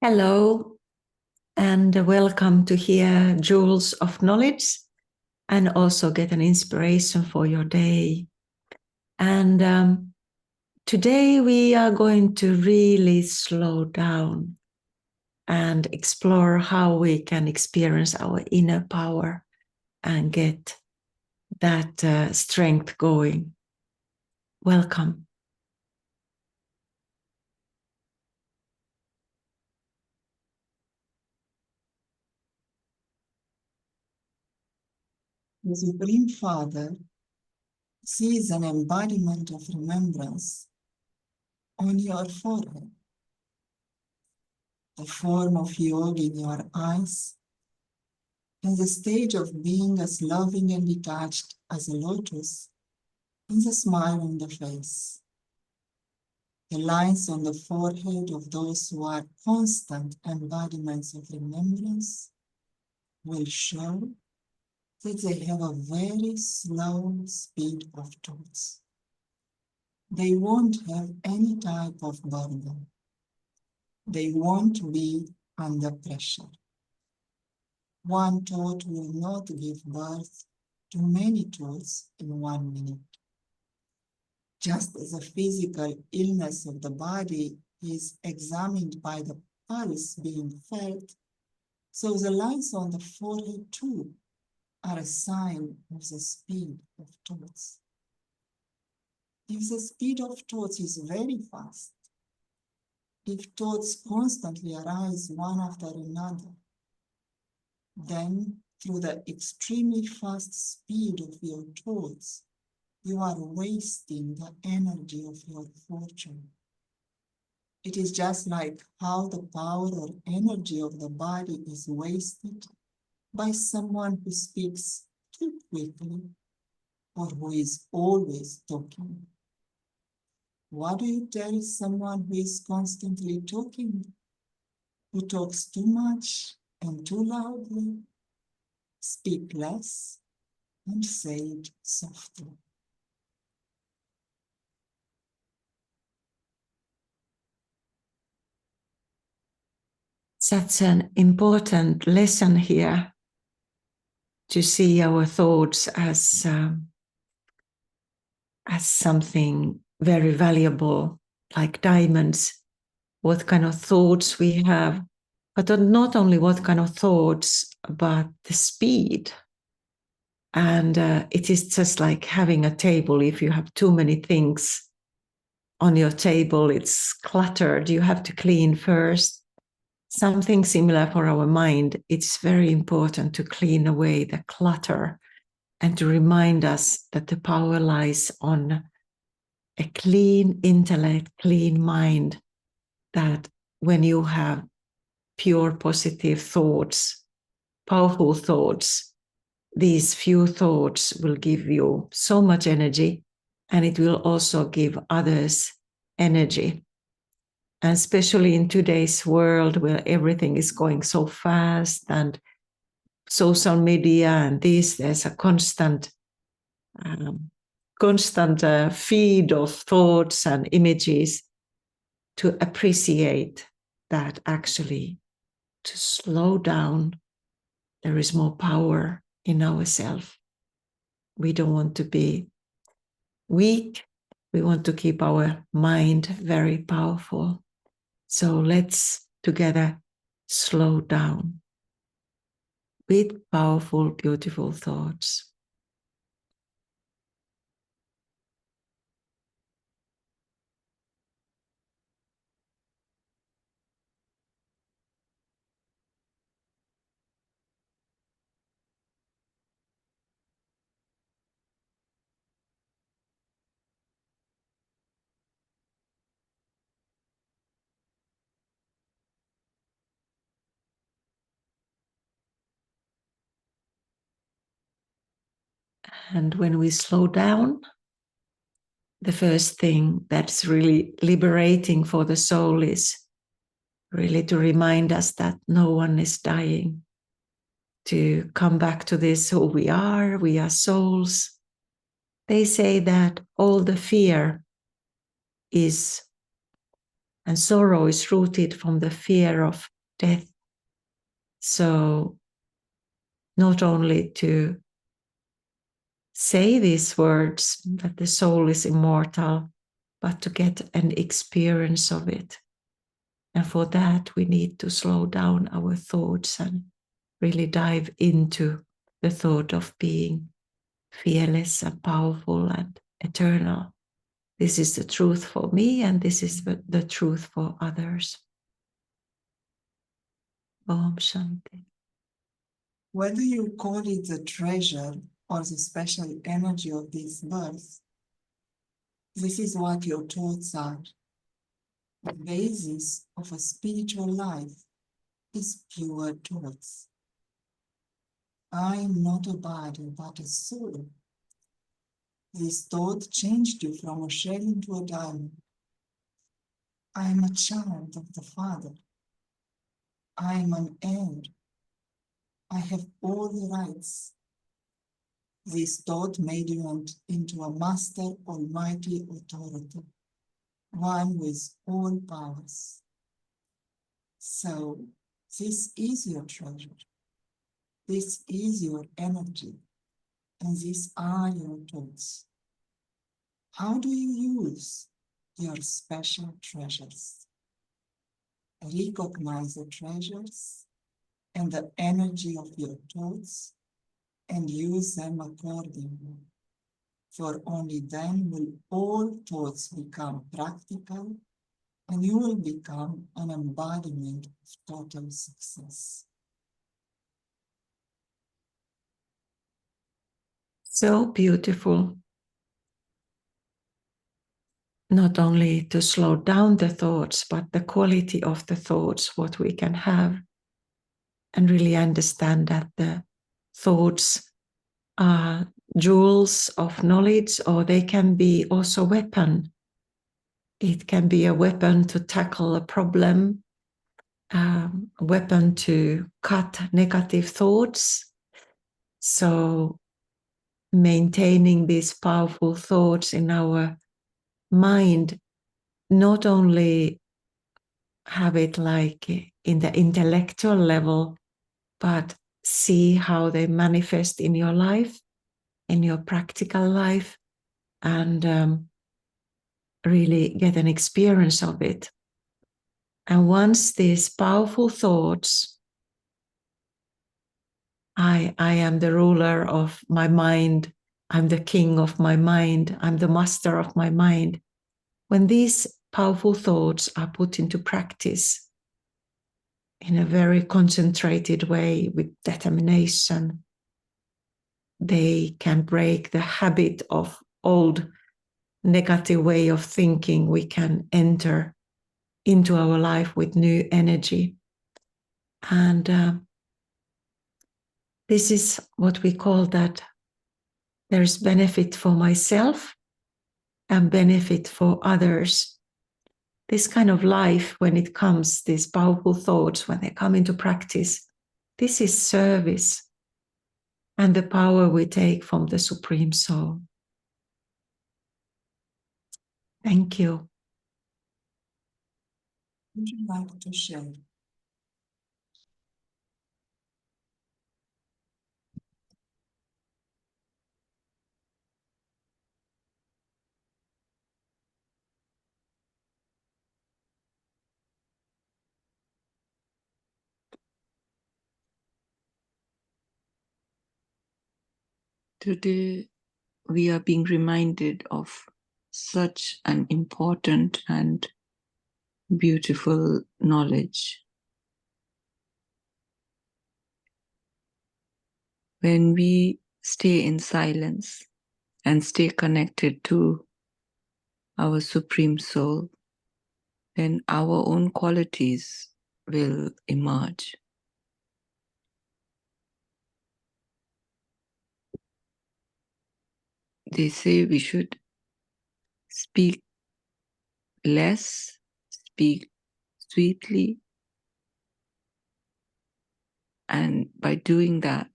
Hello, and welcome to hear Jewels of Knowledge and also get an inspiration for your day. And today we are going to really slow down and explore how we can experience our inner power and get that strength going. Welcome. The Supreme Father sees an embodiment of remembrance on your forehead, the form of yoga in your eyes, and the stage of being as loving and detached as a lotus, and the smile on the face. The lines on the forehead of those who are constant embodiments of remembrance will show that they have a very slow speed of thoughts. They won't have any type of burden. They won't be under pressure. One thought will not give birth to many thoughts in 1 minute. Just as a physical illness of the body is examined by the pulse being felt, so the lines on the forehead too are a sign of the speed of thoughts. If the speed of thoughts is very fast, if thoughts constantly arise one after another, then through the extremely fast speed of your thoughts, you are wasting the energy of your fortune. It is just like how the power or energy of the body is wasted by someone who speaks too quickly or who is always talking. What do you tell someone who is constantly talking, who talks too much and too loudly? Speak less and say it softly. Such an important lesson here to see our thoughts as something very valuable, like diamonds, what kind of thoughts we have, but not only what kind of thoughts, but the speed. And it is just like having a table. If you have too many things on your table, it's cluttered. You have to clean first. Something similar for our mind. It's very important to clean away the clutter and to remind us that the power lies on a clean intellect, clean mind, that when you have pure positive thoughts, powerful thoughts, these few thoughts will give you so much energy, and it will also give others energy. And especially in today's world where everything is going so fast and social media and this, there's a constant feed of thoughts and images, to appreciate that actually to slow down, there is more power in ourselves. We don't want to be weak. We want to keep our mind very powerful. So let's together slow down with powerful, beautiful thoughts. And when we slow down, the first thing that's really liberating for the soul is really to remind us that no one is dying, to come back to this who we are souls. They say that all the fear is and sorrow is rooted from the fear of death. So not only to say these words that the soul is immortal, but to get an experience of it. And for that, we need to slow down our thoughts and really dive into the thought of being fearless and powerful and eternal. This is the truth for me, and this is the truth for others. Om Shanti. Whether you call it the treasure or the special energy of this birth, this is what your thoughts are. The basis of a spiritual life is pure thoughts. I am not a body, but a soul. This thought changed you from a shell into a diamond. I am a child of the Father. I am an heir. I have all the rights. This thought made you into a master, almighty authority, one with all powers. So, this is your treasure. This is your energy. And these are your thoughts. How do you use your special treasures? Recognize the treasures and the energy of your thoughts and use them accordingly. For only then will all thoughts become practical and you will become an embodiment of total success. So beautiful. Not only to slow down the thoughts, but the quality of the thoughts, what we can have, and really understand that the thoughts are jewels of knowledge, or they can be also weapon. It can be a weapon to tackle a problem, a weapon to cut negative thoughts. So maintaining these powerful thoughts in our mind, not only have it like in the intellectual level, but see how they manifest in your life, in your practical life, and really get an experience of it. And once these powerful thoughts, I am the ruler of my mind, I'm the king of my mind, I'm the master of my mind. When these powerful thoughts are put into practice in a very concentrated way with determination, they can break the habit of old negative way of thinking. We can enter into our life with new energy. And this is what we call that there's benefit for myself and benefit for others. This kind of life, when it comes, these powerful thoughts, when they come into practice, this is service and the power we take from the Supreme Soul. Thank you. Would you like to share? Today, we are being reminded of such an important and beautiful knowledge. When we stay in silence and stay connected to our Supreme Soul, then our own qualities will emerge. They say we should speak less, speak sweetly, and by doing that,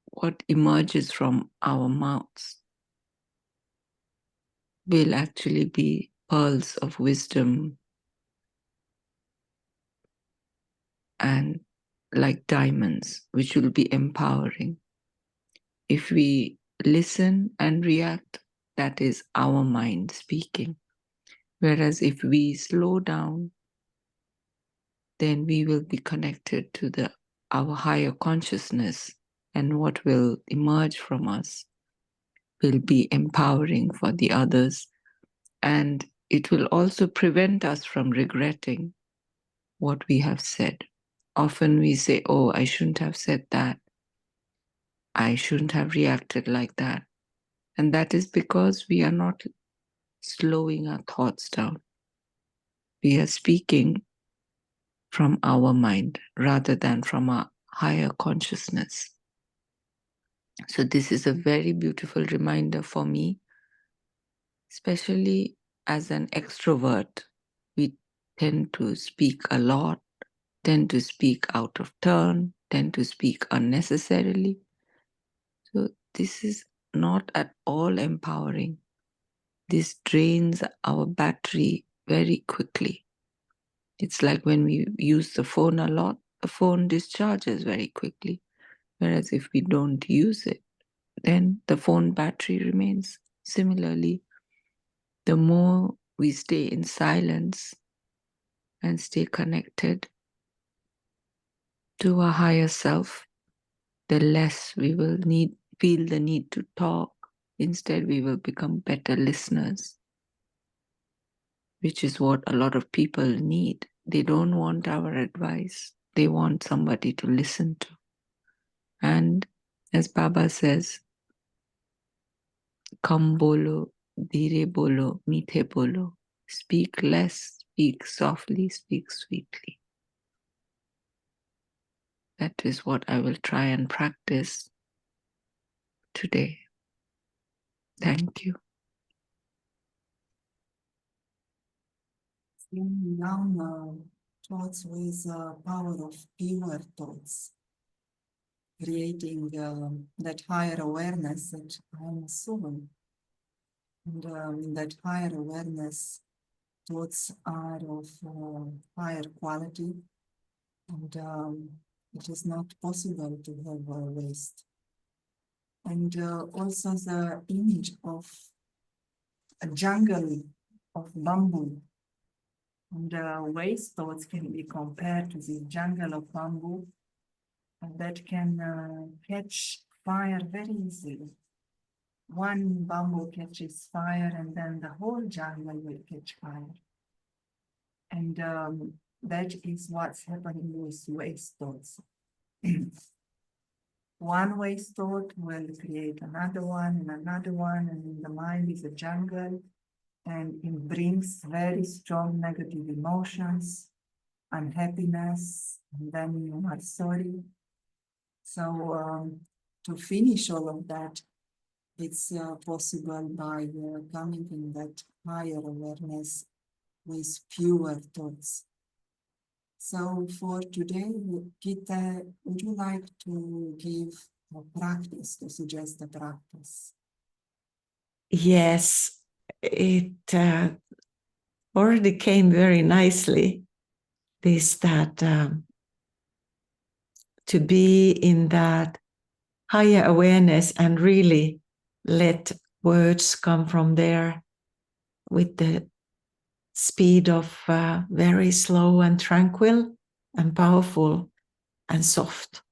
what emerges from our mouths will actually be pearls of wisdom and like diamonds, which will be empowering. If we listen and react, that is our mind speaking. Whereas if we slow down, then we will be connected to our higher consciousness, and what will emerge from us will be empowering for the others. And it will also prevent us from regretting what we have said. Often we say, oh, I shouldn't have said that. I shouldn't have reacted like that. And that is because we are not slowing our thoughts down. We are speaking from our mind rather than from our higher consciousness. So this is a very beautiful reminder for me, especially as an extrovert. We tend to speak a lot, tend to speak out of turn, tend to speak unnecessarily. So this is not at all empowering. This drains our battery very quickly. It's like when we use the phone a lot, the phone discharges very quickly. Whereas if we don't use it, then the phone battery remains. Similarly, the more we stay in silence and stay connected to our higher self, the less we will feel the need to talk. Instead, we will become better listeners, which is what a lot of people need. They don't want our advice. They want somebody to listen to. And as Baba says, Kam bolo, dhire bolo, meethe bolo. Speak less, speak softly, speak sweetly. That is what I will try and practice today. Thank you. Sending down thoughts with power of pure thoughts, creating that higher awareness that I'm a soul. And in that higher awareness, thoughts are of higher quality, and it is not possible to have waste. And also the image of a jungle of bamboo. And waste thoughts can be compared to the jungle of bamboo that can catch fire very easily. One bamboo catches fire and then the whole jungle will catch fire. And that is what's happening with waste thoughts. One waste thought will create another one, and the mind is a jungle, and it brings very strong negative emotions, unhappiness, and then you are sorry. So to finish all of that, it's possible by coming in that higher awareness with pure thoughts. So for today, Gita, would you like to give a practice, to suggest a practice? Yes, it already came very nicely. This that to be in that higher awareness and really let words come from there with the speed of very slow and tranquil and powerful and soft.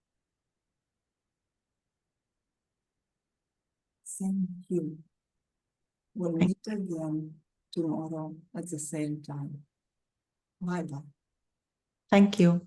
Thank you. We'll meet again tomorrow at the same time. Bye-bye. Thank you.